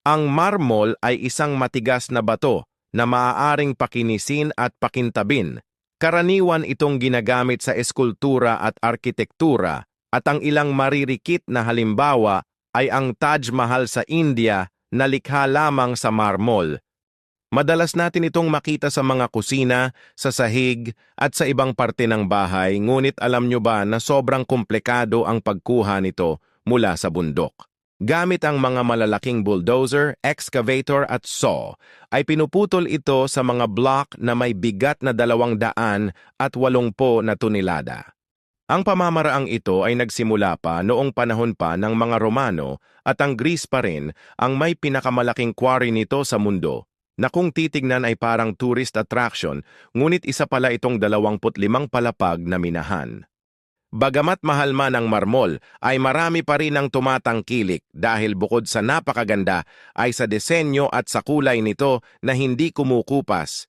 Ang marmol ay isang matigas na bato na maaaring pakinisin at pakintabin. Karaniwan itong ginagamit sa eskultura at arkitektura at ang ilang maririkit na halimbawa ay ang Taj Mahal sa India na likha lamang sa marmol. Madalas natin itong makita sa mga kusina, sa sahig at sa ibang parte ng bahay, ngunit alam nyo ba na sobrang komplikado ang pagkuha nito mula sa bundok? Gamit ang mga malalaking bulldozer, excavator at saw, ay pinuputol ito sa mga block na may bigat na 280 na tonelada. Ang pamamaraang ito ay nagsimula pa noong panahon pa ng mga Romano at ang Greece pa rin ang may pinakamalaking quarry nito sa mundo, na kung titignan ay parang tourist attraction, ngunit isa pala itong 25 palapag na minahan. Bagamat mahal man ang marmol, ay marami pa rin ang tumatangkilik dahil bukod sa napakaganda ay sa disenyo at sa kulay nito na hindi kumukupas.